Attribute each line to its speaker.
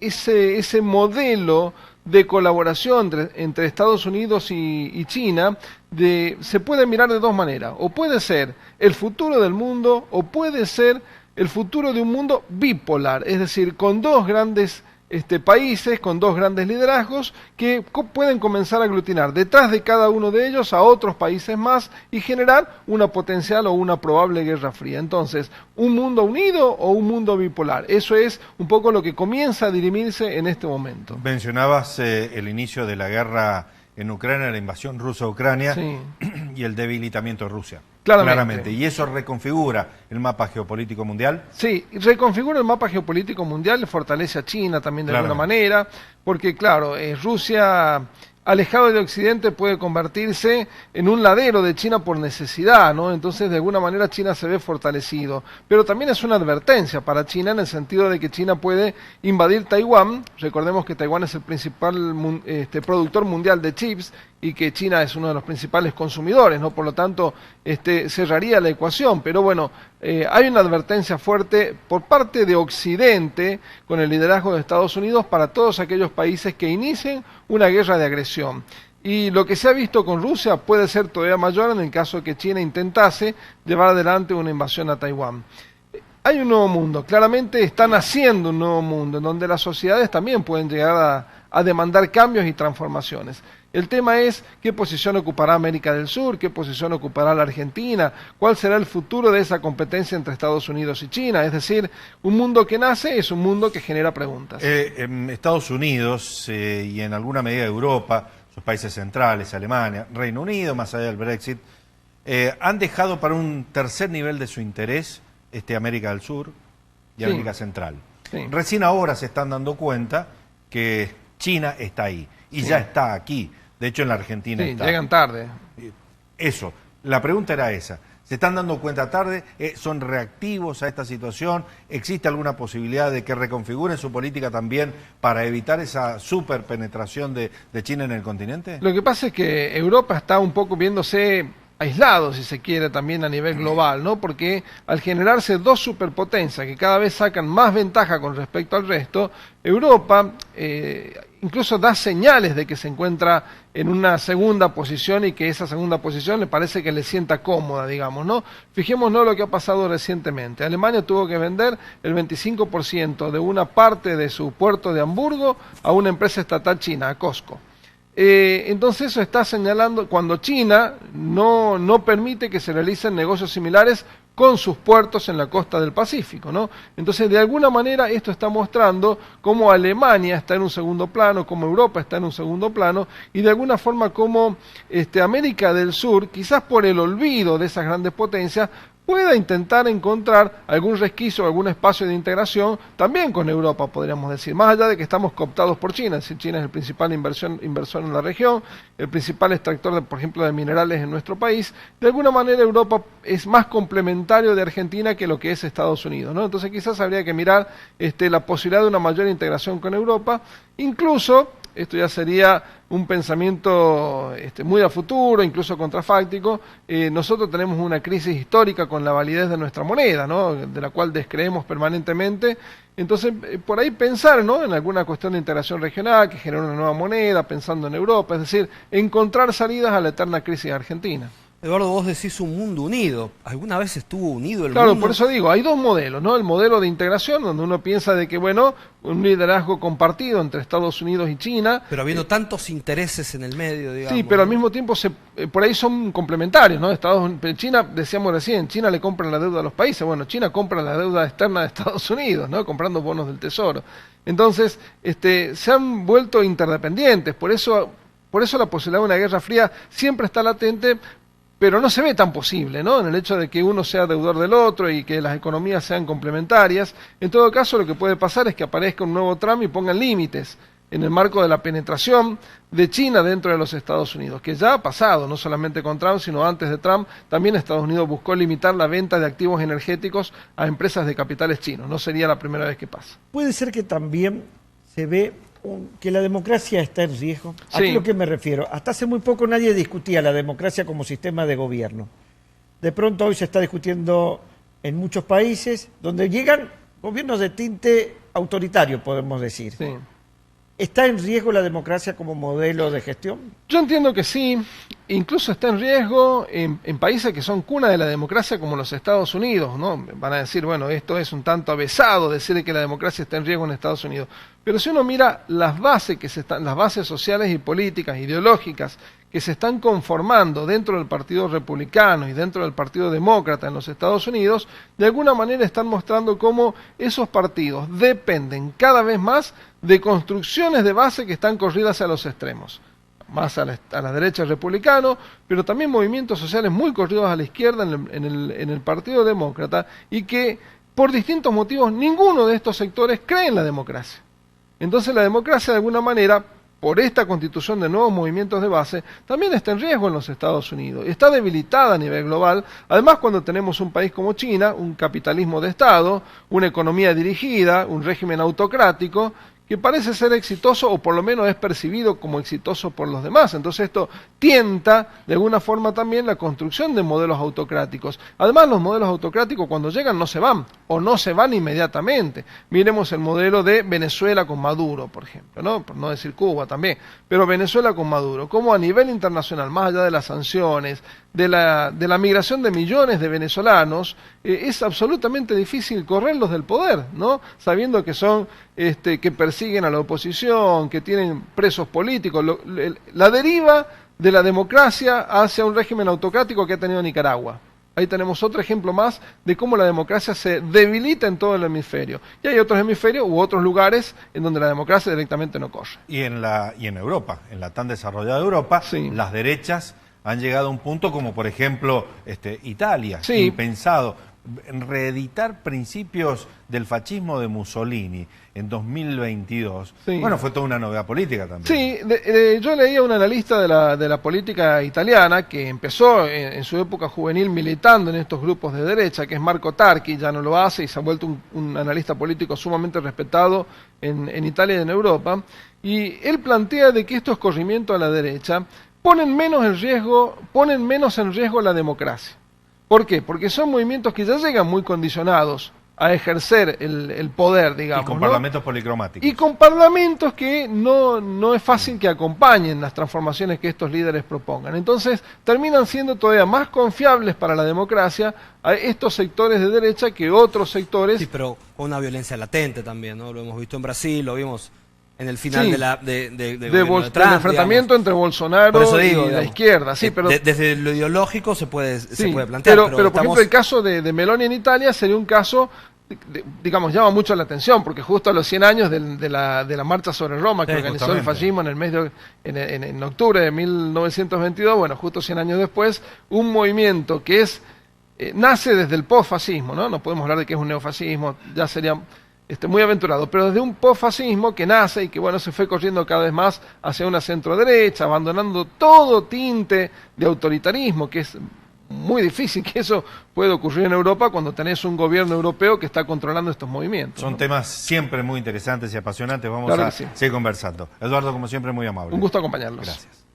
Speaker 1: ese modelo de colaboración entre Estados Unidos y China se puede mirar de dos maneras. O puede ser el futuro del mundo o puede ser el futuro de un mundo bipolar, es decir, con dos grandes países, con dos grandes liderazgos que pueden comenzar a aglutinar detrás de cada uno de ellos a otros países más y generar una potencial o una probable guerra fría. Entonces, ¿un mundo unido o un mundo bipolar? Eso es un poco lo que comienza a dirimirse en este momento.
Speaker 2: Mencionabas el inicio de la guerra en Ucrania, la invasión rusa a Ucrania, sí, y el debilitamiento de Rusia. Claramente. ¿Y eso reconfigura el mapa geopolítico mundial?
Speaker 1: Sí, reconfigura el mapa geopolítico mundial, fortalece a China también de alguna manera, porque claro, Rusia, alejado de Occidente, puede convertirse en un ladero de China por necesidad, ¿no? Entonces, de alguna manera, China se ve fortalecido. Pero también es una advertencia para China en el sentido de que China puede invadir Taiwán. Recordemos que Taiwán es el principal productor mundial de chips y que China es uno de los principales consumidores, ¿no? Por lo tanto, cerraría la ecuación. Pero bueno, hay una advertencia fuerte por parte de Occidente, con el liderazgo de Estados Unidos, para todos aquellos países que inicien una guerra de agresión. Y lo que se ha visto con Rusia puede ser todavía mayor en el caso de que China intentase llevar adelante una invasión a Taiwán. Hay un nuevo mundo, claramente está naciendo un nuevo mundo, en donde las sociedades también pueden llegar a demandar cambios y transformaciones. El tema es qué posición ocupará América del Sur, qué posición ocupará la Argentina, cuál será el futuro de esa competencia entre Estados Unidos y China. Es decir, un mundo que nace es un mundo que genera preguntas.
Speaker 2: Estados Unidos y en alguna medida Europa, sus países centrales, Alemania, Reino Unido, más allá del Brexit, han dejado para un tercer nivel de su interés América del Sur y América Central. Sí. Recién ahora se están dando cuenta que China está ahí y ya está aquí. De hecho, en la Argentina está.
Speaker 1: Llegan tarde.
Speaker 2: Eso. La pregunta era esa. ¿Se están dando cuenta tarde? ¿Son reactivos a esta situación? ¿Existe alguna posibilidad de que reconfiguren su política también para evitar esa superpenetración de China en el continente?
Speaker 1: Lo que pasa es que Europa está un poco viéndose aislado, si se quiere, también a nivel global, ¿no? Porque al generarse dos superpotencias que cada vez sacan más ventaja con respecto al resto, Europa incluso da señales de que se encuentra en una segunda posición y que esa segunda posición le parece que le sienta cómoda, digamos, ¿no? Fijémonos lo que ha pasado recientemente. Alemania tuvo que vender el 25% de una parte de su puerto de Hamburgo a una empresa estatal china, a COSCO. Entonces eso está señalando cuando China no permite que se realicen negocios similares con sus puertos en la costa del Pacífico, ¿no? Entonces, de alguna manera, esto está mostrando cómo Alemania está en un segundo plano, cómo Europa está en un segundo plano, y de alguna forma cómo América del Sur, quizás por el olvido de esas grandes potencias, pueda intentar encontrar algún resquicio, algún espacio de integración también con Europa, podríamos decir, más allá de que estamos cooptados por China. Si China es el principal inversor en la región, el principal extractor, por ejemplo, de minerales en nuestro país, de alguna manera Europa es más complementario de Argentina que lo que es Estados Unidos, ¿no? Entonces quizás habría que mirar la posibilidad de una mayor integración con Europa, incluso. Esto ya sería un pensamiento muy a futuro, incluso contrafáctico. Nosotros tenemos una crisis histórica con la validez de nuestra moneda, ¿no? De la cual descreemos permanentemente. Entonces, por ahí pensar, ¿no?, en alguna cuestión de integración regional que genere una nueva moneda, pensando en Europa, es decir, encontrar salidas a la eterna crisis argentina.
Speaker 3: Eduardo, vos decís un mundo unido. ¿Alguna vez estuvo unido el mundo?
Speaker 1: Claro, por eso digo, hay dos modelos, ¿no? El modelo de integración, donde uno piensa de que, bueno, un liderazgo compartido entre Estados Unidos y China.
Speaker 3: Pero habiendo tantos intereses en el medio, digamos.
Speaker 1: Sí, pero al mismo tiempo por ahí son complementarios, ¿no? China, decíamos recién, China le compra la deuda a los países. Bueno, China compra la deuda externa de Estados Unidos, ¿no? Comprando bonos del Tesoro. Entonces, se han vuelto interdependientes. Por eso la posibilidad de una guerra fría siempre está latente, pero no se ve tan posible, ¿no? En el hecho de que uno sea deudor del otro y que las economías sean complementarias. En todo caso, lo que puede pasar es que aparezca un nuevo Trump y pongan límites en el marco de la penetración de China dentro de los Estados Unidos, que ya ha pasado, no solamente con Trump, sino antes de Trump. También Estados Unidos buscó limitar la venta de activos energéticos a empresas de capitales chinos. No sería la primera vez que pasa.
Speaker 4: Puede ser que también se ve que la democracia está en riesgo. ¿A qué es lo que me refiero? Hasta hace muy poco nadie discutía la democracia como sistema de gobierno. De pronto hoy se está discutiendo en muchos países donde llegan gobiernos de tinte autoritario, podemos decir.
Speaker 1: Sí.
Speaker 4: ¿Está en riesgo la democracia como modelo de gestión?
Speaker 1: Yo entiendo que sí, incluso está en riesgo en países que son cuna de la democracia como los Estados Unidos, ¿no? Van a decir, bueno, esto es un tanto avesado decir que la democracia está en riesgo en Estados Unidos. Pero si uno mira las bases las bases sociales y políticas, ideológicas, que se están conformando dentro del Partido Republicano y dentro del Partido Demócrata en los Estados Unidos, de alguna manera están mostrando cómo esos partidos dependen cada vez más de construcciones de base que están corridas a los extremos. Más a la derecha el republicano, pero también movimientos sociales muy corridos a la izquierda en el Partido Demócrata, y que por distintos motivos ninguno de estos sectores cree en la democracia. Entonces la democracia de alguna manera, por esta constitución de nuevos movimientos de base, también está en riesgo en los Estados Unidos. Está debilitada a nivel global, además cuando tenemos un país como China, un capitalismo de Estado, una economía dirigida, un régimen autocrático, que parece ser exitoso, o por lo menos es percibido como exitoso por los demás. Entonces esto tienta de alguna forma también la construcción de modelos autocráticos. Además, los modelos autocráticos cuando llegan no se van, o no se van inmediatamente. Miremos el modelo de Venezuela con Maduro, por ejemplo, ¿no? Por no decir Cuba también, pero Venezuela con Maduro, como a nivel internacional, más allá de las sanciones, de la migración de millones de venezolanos, es absolutamente difícil correrlos del poder, ¿no? Sabiendo que son que persiguen a la oposición, que tienen presos políticos. La deriva de la democracia hacia un régimen autocrático que ha tenido Nicaragua. Ahí tenemos otro ejemplo más de cómo la democracia se debilita en todo el hemisferio. Y hay otros hemisferios u otros lugares en donde la democracia directamente no corre.
Speaker 2: Y en Europa, en la tan desarrollada Europa,
Speaker 1: sí,
Speaker 2: las derechas han llegado a un punto como, por ejemplo, Italia,
Speaker 1: sí,
Speaker 2: impensado. Reeditar principios del fascismo de Mussolini en 2022,
Speaker 1: sí,
Speaker 2: bueno, fue toda una novedad política también.
Speaker 1: Sí, yo leía a un analista de la política italiana que empezó en su época juvenil militando en estos grupos de derecha, que es Marco Tarqui, ya no lo hace y se ha vuelto un analista político sumamente respetado en Italia y en Europa, y él plantea de que estos corrimientos a la derecha ponen menos en riesgo la democracia. ¿Por qué? Porque son movimientos que ya llegan muy condicionados a ejercer el poder, digamos.
Speaker 2: Y con
Speaker 1: ¿no?
Speaker 2: parlamentos policromáticos.
Speaker 1: Y con parlamentos que no es fácil que acompañen las transformaciones que estos líderes propongan. Entonces terminan siendo todavía más confiables para la democracia a estos sectores de derecha que otros sectores.
Speaker 3: Sí, pero con una violencia latente también, ¿no? Lo hemos visto en Brasil, lo vimos en el final
Speaker 1: sí,
Speaker 3: de
Speaker 1: del enfrentamiento entre Bolsonaro y la izquierda. Sí, pero
Speaker 3: desde lo ideológico se puede plantear.
Speaker 1: Pero por ejemplo, el caso de Meloni en Italia sería un caso, digamos, llama mucho la atención, porque justo a los 100 años de la marcha sobre Roma, que organizó el fascismo en el mes en octubre de 1922, bueno, justo 100 años después, un movimiento que nace desde el posfascismo, ¿no? No podemos hablar de que es un neofascismo, ya sería muy aventurado, pero desde un posfascismo que nace y que bueno se fue corriendo cada vez más hacia una centroderecha, abandonando todo tinte de autoritarismo, que es muy difícil que eso pueda ocurrir en Europa cuando tenés un gobierno europeo que está controlando estos movimientos.
Speaker 2: Son temas siempre muy interesantes y apasionantes, vamos
Speaker 1: claro
Speaker 2: a
Speaker 1: sí,
Speaker 2: seguir conversando. Eduardo, como siempre, muy amable.
Speaker 1: Un gusto acompañarlos.
Speaker 2: Gracias.